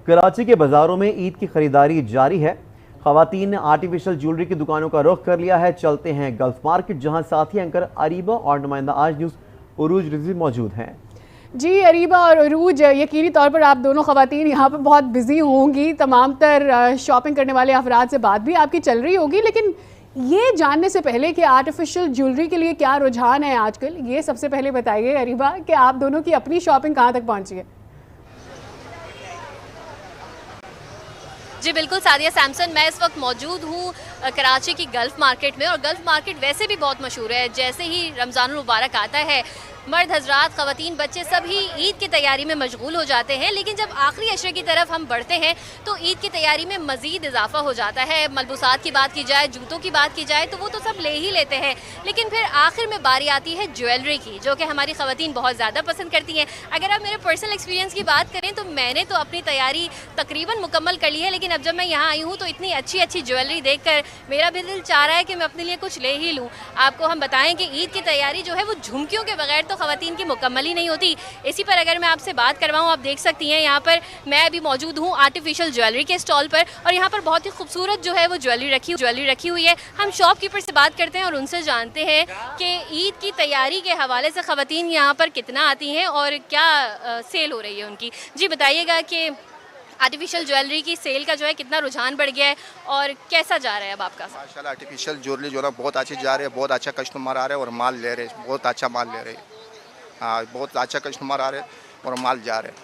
कराची के बाजारों में ईद की खरीदारी जारी है। खवातीन ने आर्टिफिशियल ज्वेलरी की दुकानों का रुख कर लिया है। चलते हैं गल्फ मार्केट, जहां साथी एंकर अरीबा और नुमाइंदा आज न्यूज़ उरूज रिजवी मौजूद हैं। जी अरीबा और उरूज, यकीनी तौर पर आप दोनों खवातीन यहाँ पर बहुत बिजी होंगी। तमाम तर शॉपिंग करने वाले अफराद से बात भी आपकी चल रही होगी, लेकिन ये जानने से पहले कि आर्टिफिशियल ज्वेलरी के लिए क्या रुझान है आजकल, ये सबसे पहले बताइए अरीबा कि आप दोनों की अपनी शॉपिंग कहाँ तक पहुँची है। जी बिल्कुल सादिया सैमसन, मैं इस वक्त मौजूद हूँ कराची की गल्फ मार्केट में। और गल्फ मार्केट वैसे भी बहुत मशहूर है। जैसे ही रमज़ानुल मुबारक आता है, मर्द हजरात, ख़वातीन, बच्चे सभी ईद की तैयारी में मशगूल हो जाते हैं। लेकिन जब आखिरी अशरे की तरफ हम बढ़ते हैं तो ईद की तैयारी में मज़ीद इजाफा हो जाता है। मलबूसात की बात की जाए, जूतों की बात की जाए तो वो तो सब ले ही लेते हैं, लेकिन फिर आखिर में बारी आती है ज्वेलरी की, जो कि हमारी ख़वातीन बहुत ज़्यादा पसंद करती हैं। अगर आप मेरे पर्सनल एक्सपीरियंस की बात करें तो मैंने तो अपनी तैयारी तकरीबन मुकम्मल कर ली है, लेकिन अब जब मैं यहाँ आई हूँ तो इतनी अच्छी अच्छी ज्वेलरी देखकर मेरा भी दिल चाह रहा है कि मैं अपने लिए कुछ ले ही लूँ। आपको हम बताएं कि ईद की तैयारी जो है वो झुमकियों के बगैर तो ख़वातीन की मुकम्मल ही नहीं होती। इसी पर अगर मैं आपसे बात करवाऊँ, आप देख सकती हैं यहाँ पर मैं अभी मौजूद हूँ आर्टिफिशियल ज्वेलरी के स्टॉल पर, और यहाँ पर बहुत ही खूबसूरत जो है वो ज्वेलरी रखी हुई है। हम शॉपकीपर से बात करते हैं और उनसे जानते हैं कि ईद की तैयारी के हवाले से ख़वातीन यहाँ पर कितना आती हैं और क्या सेल हो रही है उनकी। जी बताइएगा कि आर्टिफिशियल ज्वेलरी की सेल का जो है कितना रुझान बढ़ गया है और कैसा जा रहा है अब आपका? माशाल्लाह आर्टिफिशियल ज्वेलरी जो है बहुत अच्छी जा रही है, बहुत अच्छा कस्टमर आ रहे हैं और माल ले रहे हैं, बहुत अच्छा माल ले रहे हैं। हाँ, बहुत अच्छा कस्टमर आ रहे हैं और माल जा रहे हैं।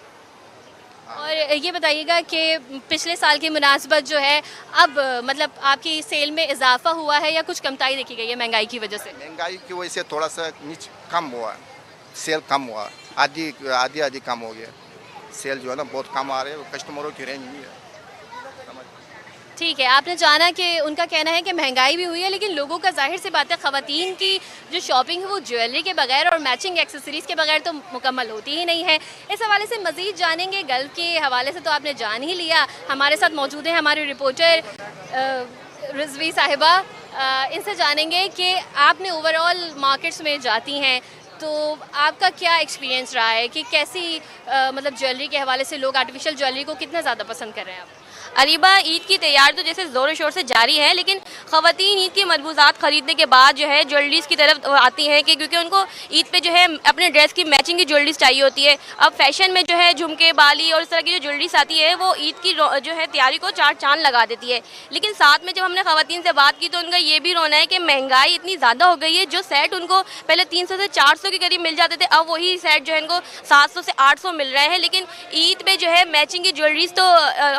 और ये बताइएगा कि पिछले साल की मुनासबत जो है अब मतलब आपकी सेल में इजाफा हुआ है या कुछ कमताई देखी गई है महंगाई की वजह से? महंगाई की वजह से थोड़ा सा नीच कम हुआ है, सेल कम हुआ, आधी कम हो गया। सेल जो है ना बहुत कम आ रहे हैं, कस्टमरों की रेंज नहीं है। ठीक है, आपने जाना कि उनका कहना है कि महंगाई भी हुई है, लेकिन लोगों का जाहिर सी बात है ख़वातीन की जो शॉपिंग है वो ज्वेलरी के बगैर और मैचिंग एक्सेसरीज़ के बगैर तो मुकम्मल होती ही नहीं है। इस हवाले से मज़ीद जानेंगे। गल्फ के हवाले से तो आपने जान ही लिया। हमारे साथ मौजूद है हमारे रिपोर्टर रिजवी साहिबा। इनसे जानेंगे कि आपने ओवरऑल मार्केट्स में जाती हैं तो आपका क्या एक्सपीरियंस रहा है कि कैसी मतलब ज्वेलरी के हवाले से लोग आर्टिफिशियल ज्वेलरी को कितना ज़्यादा पसंद कर रहे हैं आप? अरीबा, ईद की तैयारी तो जैसे ज़ोर शोर से जारी है, लेकिन ख़वातीन ईद की मलबूसात ख़रीदने के बाद जो है ज्वेलरीज़ की तरफ आती हैं कि क्योंकि उनको ईद पे जो है अपने ड्रेस की मैचिंग की ज्वेलरीज चाहिए होती है। अब फैशन में जो है झुमके, बाली और इस तरह की जो ज्वेलरीज आती है वो ईद की जो है तैयारी को चार चांद लगा देती है। लेकिन साथ में जब हमने ख़वातीन से बात की तो उनका ये भी रोना है कि महंगाई इतनी ज़्यादा हो गई है। जो सेट उनको पहले 300 से 400 के करीब मिल जाते थे, अब वही सेट जो है इनको 700 से 800 मिल रहे हैं। लेकिन ईद पे जो है मैचिंग की ज्वेलरीज तो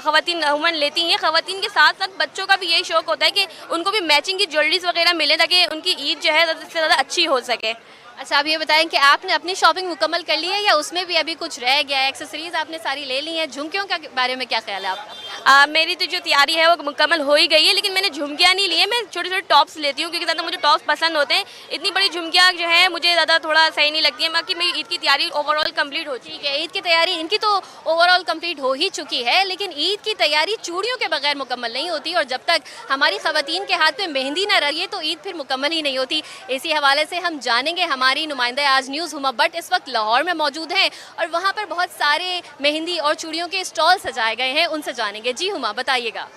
ख़वातीन अमूमन लेती हैं। ख़वातीन के साथ साथ बच्चों का भी यही शौक होता है कि उनको भी मैचिंग की ज्वेलरीज वगैरह मिले ताकि उनकी ईद जो है ज़्यादा से ज़्यादा अच्छी हो सके। अच्छा, आप ये बताएं कि आपने अपनी शॉपिंग मुकम्मल कर ली है या उसमें भी अभी कुछ रह गया है? एक्सेसरीज आपने सारी ले ली हैं। झुमकियों के बारे में क्या ख्याल है आपका? मेरी तो जो तैयारी है वो मुकम्मल हो ही गई है, लेकिन मैंने झुमकियाँ नहीं ली है। मैं छोटे छोटे टॉप्स लेती हूँ क्योंकि ज़्यादा मुझे टॉप्स पसंद होते हैं। इतनी बड़ी झुमकियाँ जो है मुझे ज़्यादा थोड़ा सही नहीं लगती है। बाकी मेरी ईद की तैयारी ओवरऑल कम्प्लीट हो चुकी है। ईद की तैयारी इनकी तो ओवरऑल कम्प्लीट हो ही चुकी है, लेकिन ईद की तैयारी चूड़ियों के बगैर मुकम्मल नहीं होती, और जब तक हमारी ख़वातीन के हाथ में मेहंदी ना रही तो ईद फिर मुकम्मल ही नहीं होती। इसी हवाले से हम जानेंगे। हमारी नुमाइंदा आज न्यूज़ हुमा बट इस वक्त लाहौर में मौजूद हैं और वहाँ पर बहुत सारे मेहंदी और चूड़ियों के स्टॉल सजाए गए हैं, उनसे जानेंगे। जी हुमा, बताइएगा।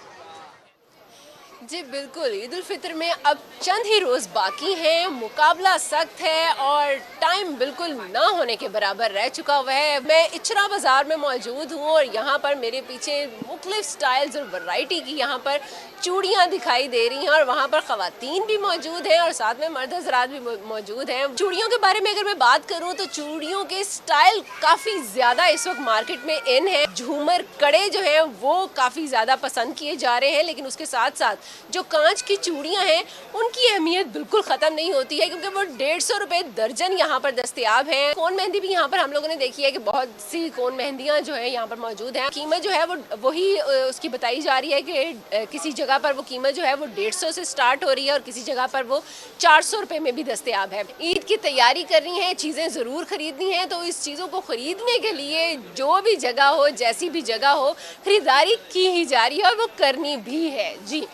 जी बिल्कुल, ईद उल फितर में अब चंद ही रोज़ बाकी हैं। मुकाबला सख्त है और टाइम बिल्कुल ना होने के बराबर रह चुका हुआ है। मैं इचरा बाज़ार में मौजूद हूँ और यहाँ पर मेरे पीछे मुख्तलिफ स्टाइल्स और वैरायटी की यहाँ पर चूड़ियाँ दिखाई दे रही हैं और वहाँ पर ख़वातीन भी मौजूद हैं और साथ में मर्द हज़रात भी मौजूद हैं। चूड़ियों के बारे में अगर मैं बात करूँ तो चूड़ियों के स्टाइल काफ़ी ज़्यादा इस वक्त मार्केट में इन है। झूमर, कड़े जो हैं वो काफ़ी ज़्यादा पसंद किए जा रहे हैं, लेकिन उसके साथ साथ जो कांच की चूड़ियां हैं उनकी अहमियत बिल्कुल ख़त्म नहीं होती है क्योंकि वो 150 रुपये दर्जन यहाँ पर दस्तयाब है। कोन मेहंदी भी यहाँ पर हम लोगों ने देखी है कि बहुत सी कोन मेहंदियाँ जो है यहाँ पर मौजूद हैं। कीमत जो है वो वही उसकी बताई जा रही है कि किसी जगह पर वो कीमत जो है वो 150 से स्टार्ट हो रही है और किसी जगह पर वो 400 रुपये में भी दस्तयाब है। ईद की तैयारी करनी है, चीज़ें ज़रूर ख़रीदनी है, तो इस चीज़ों को ख़रीदने के लिए जो भी जगह हो, जैसी भी जगह हो, ख़रीदारी की ही जा रही है और वो करनी भी है। जी,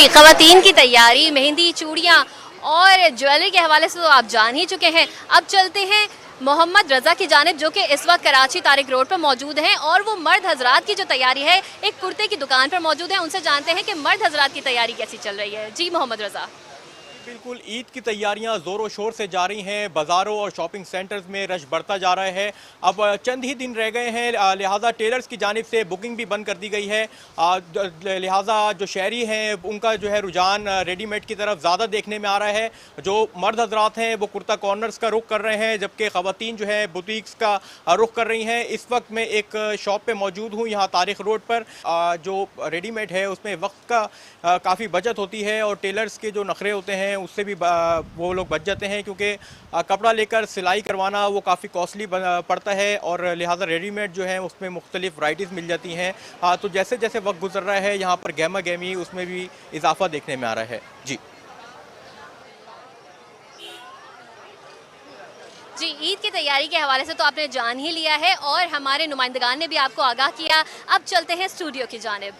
ख़वातीन की तैयारी, मेहंदी, चूड़ियाँ और ज्वेलरी के हवाले से तो आप जान ही चुके हैं। अब चलते हैं मोहम्मद रजा की जानिब, जो कि इस वक्त कराची तारिक रोड पर मौजूद हैं और वो मर्द हजरात की जो तैयारी है एक कुर्ते की दुकान पर मौजूद है। उनसे जानते हैं कि मर्द हजरात की तैयारी कैसी चल रही है। जी मोहम्मद रजा। बिल्कुल, ईद की तैयारियां ज़ोरों शोर से जारी हैं। बाज़ारों और शॉपिंग सेंटर्स में रश बढ़ता जा रहा है। अब चंद ही दिन रह गए हैं, लिहाजा टेलर्स की जानिब से बुकिंग भी बंद कर दी गई है। लिहाजा जो शहरी हैं उनका जो है रुझान रेडीमेड की तरफ ज़्यादा देखने में आ रहा है। जो मर्द हजरात हैं वो कुर्ता कॉर्नर्स का रुख कर रहे हैं, जबकि ख़वातीन जो है बुटीक्स का रुख कर रही हैं। इस वक्त मैं एक शॉप पर मौजूद हूँ यहाँ तारिक रोड पर। जो रेडीमेड है उसमें वक्त का काफ़ी बचत होती है और टेलर्स के जो नखरे होते हैं उससे भी वो लोग बच जाते हैं, क्योंकि कपड़ा लेकर सिलाई करवाना वो काफ़ी कॉस्टली पड़ता है और लिहाजा रेडीमेड जो है उसमें मुख्तलिफ वैराइटीज़ मिल जाती हैं। तो जैसे जैसे वक्त गुजर रहा है यहाँ पर गहमा गहमी उसमें भी इजाफा देखने में आ रहा है। जी जी, ईद की तैयारी के हवाले से तो आपने जान ही लिया है और हमारे नुमाइंदगान ने भी आपको आगाह किया। अब चलते हैं स्टूडियो की जानिब।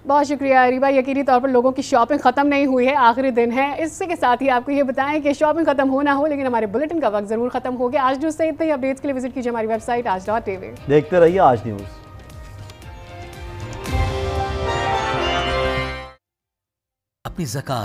बहुत शुक्रिया अरीबा। यकीनी तौर पर लोगों की शॉपिंग ख़त्म नहीं हुई है, आखिरी दिन है। इससे के साथ ही आपको ये बताएं कि शॉपिंग ख़त्म हो ना हो, लेकिन हमारे बुलेटिन का वक्त ज़रूर ख़त्म हो गया। आज न्यूज़ से इतने ही। अपडेट्स के लिए विजिट कीजिए हमारी वेबसाइट आज.tv। देखते रहिए आज न्यूज़। अपनी ज़कात